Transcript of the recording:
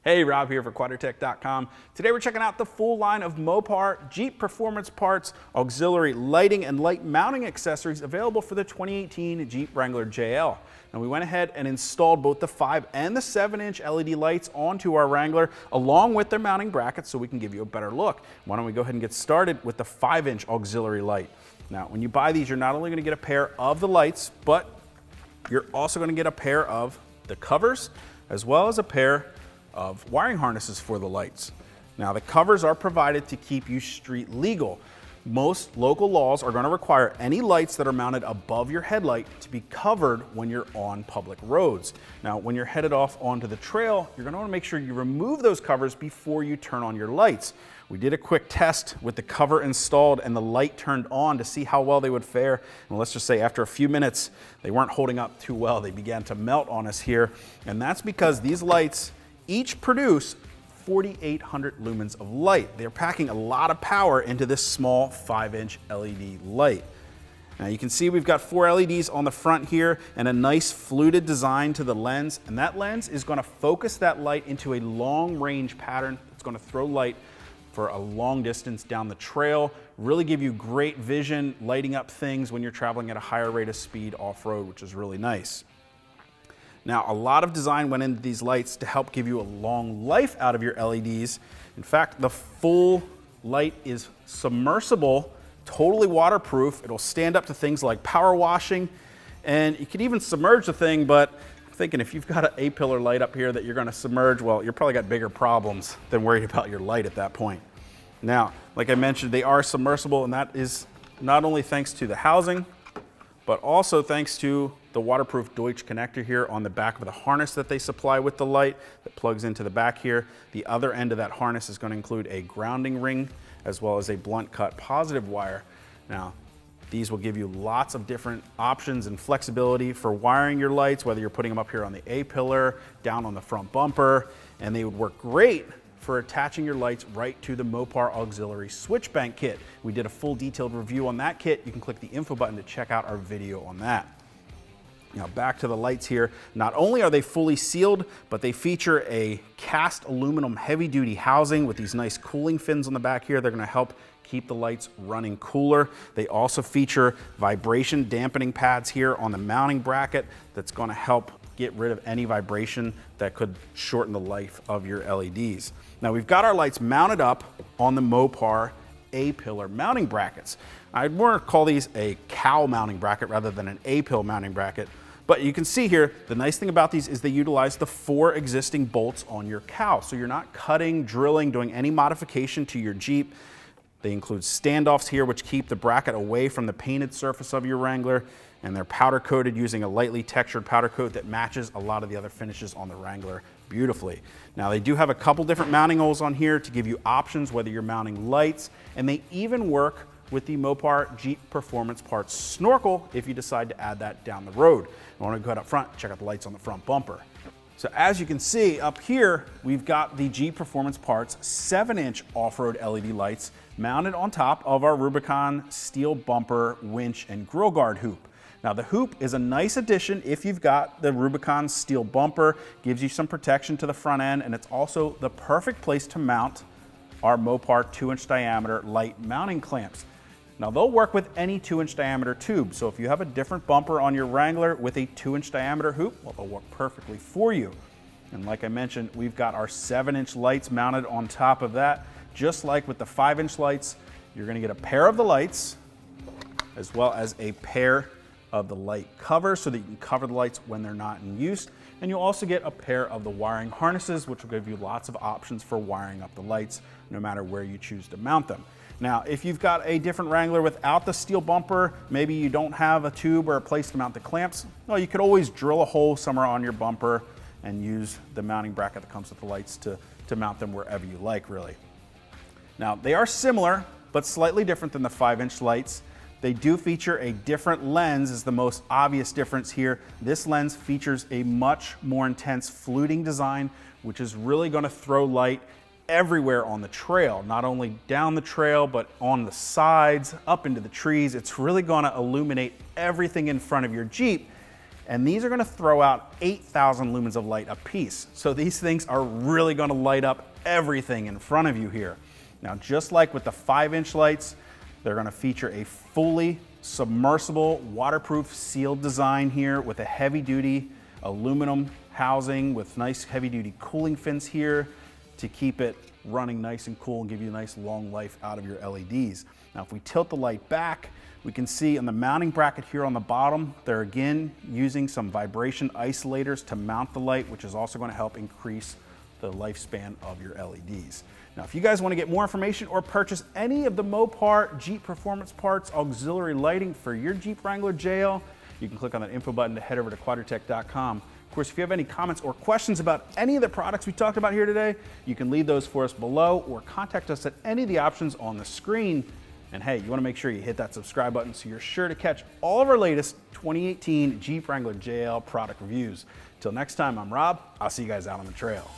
Hey, Rob here for Quadratec.com. Today we're checking out the full line of Mopar Jeep performance parts, auxiliary lighting, and light mounting accessories available for the 2018 Jeep Wrangler JL. Now we went ahead and installed both the 5 and the 7-inch LED lights onto our Wrangler along with their mounting brackets so we can give you a better look. Why don't we go ahead and get started with the 5-inch auxiliary light. Now when you buy these, you're not only going to get a pair of the lights, but you're also going to get a pair of the covers as well as a pair of wiring harnesses for the lights. Now the covers are provided to keep you street legal. Most local laws are going to require any lights that are mounted above your headlight to be covered when you're on public roads. Now when you're headed off onto the trail, you're going to want to make sure you remove those covers before you turn on your lights. We did a quick test with the cover installed and the light turned on to see how well they would fare. And let's just say after a few minutes, they weren't holding up too well. They began to melt on us here. And that's because these lights each produce 4,800 lumens of light. They're packing a lot of power into this small 5-inch LED light. Now you can see we've got 4 LEDs on the front here and a nice fluted design to the lens. And that lens is going to focus that light into a long range pattern. It's going to throw light for a long distance down the trail, really give you great vision, lighting up things when you're traveling at a higher rate of speed off-road, which is really nice. Now, a lot of design went into these lights to help give you a long life out of your LEDs. In fact, the full light is submersible, totally waterproof. It'll stand up to things like power washing, and you can even submerge the thing, but I'm thinking if you've got an A-pillar light up here that you're gonna submerge, well, you're probably got bigger problems than worried about your light at that point. Now, like I mentioned, they are submersible, and that is not only thanks to the housing, but also thanks to the waterproof Deutsch connector here on the back of the harness that they supply with the light that plugs into the back here. The other end of that harness is going to include a grounding ring as well as a blunt cut positive wire. Now, these will give you lots of different options and flexibility for wiring your lights, whether you're putting them up here on the A-pillar, down on the front bumper, and they would work great for attaching your lights right to the Mopar auxiliary switch bank kit. We did a full detailed review on that kit. You can click the info button to check out our video on that. Now back to the lights here. Not only are they fully sealed, but they feature a cast aluminum heavy duty housing with these nice cooling fins on the back here. They're gonna help keep the lights running cooler. They also feature vibration dampening pads here on the mounting bracket that's gonna help get rid of any vibration that could shorten the life of your LEDs. Now we've got our lights mounted up on the Mopar A-pillar mounting brackets. I'd more call these a cowl mounting bracket rather than an A-pillar mounting bracket. But you can see here, the nice thing about these is they utilize the 4 existing bolts on your cowl. So you're not cutting, drilling, doing any modification to your Jeep. They include standoffs here, which keep the bracket away from the painted surface of your Wrangler. And they're powder coated using a lightly textured powder coat that matches a lot of the other finishes on the Wrangler beautifully. Now they do have a couple different mounting holes on here to give you options whether you're mounting lights, and they even work with the Mopar Jeep Performance Parts snorkel if you decide to add that down the road. I want to go ahead up front, check out the lights on the front bumper. So as you can see up here, we've got the Jeep Performance Parts 7-inch off-road LED lights mounted on top of our Rubicon steel bumper, winch, and grill guard hoop. Now the hoop is a nice addition if you've got the Rubicon steel bumper, gives you some protection to the front end, and it's also the perfect place to mount our Mopar 2-inch diameter light mounting clamps. Now they'll work with any 2-inch diameter tube, so if you have a different bumper on your Wrangler with a 2-inch diameter hoop, well, they'll work perfectly for you. And like I mentioned, we've got our 7-inch lights mounted on top of that. Just like with the 5-inch lights, you're gonna get a pair of the lights as well as a pair of the light covers so that you can cover the lights when they're not in use. And you'll also get a pair of the wiring harnesses, which will give you lots of options for wiring up the lights no matter where you choose to mount them. Now, if you've got a different Wrangler without the steel bumper, maybe you don't have a tube or a place to mount the clamps, well, you could always drill a hole somewhere on your bumper and use the mounting bracket that comes with the lights to mount them wherever you like, really. Now, they are similar, but slightly different than the 5-inch lights. They do feature a different lens is the most obvious difference here. This lens features a much more intense fluting design, which is really going to throw light everywhere on the trail, not only down the trail, but on the sides, up into the trees. It's really going to illuminate everything in front of your Jeep. And these are gonna throw out 8,000 lumens of light apiece. So these things are really gonna light up everything in front of you here. Now, just like with the 5-inch lights, they're gonna feature a fully submersible, waterproof sealed design here with a heavy-duty aluminum housing with nice heavy-duty cooling fins here to keep it running nice and cool and give you a nice long life out of your LEDs. Now, if we tilt the light back, we can see on the mounting bracket here on the bottom, they're again using some vibration isolators to mount the light, which is also going to help increase the lifespan of your LEDs. Now, if you guys want to get more information or purchase any of the Mopar Jeep Performance Parts auxiliary lighting for your Jeep Wrangler JL, you can click on that info button to head over to Quadratec.com. Of course, if you have any comments or questions about any of the products we talked about here today, you can leave those for us below or contact us at any of the options on the screen. And hey, you want to make sure you hit that subscribe button so you're sure to catch all of our latest 2018 Jeep Wrangler JL product reviews. Till next time, I'm Rob. I'll see you guys out on the trail.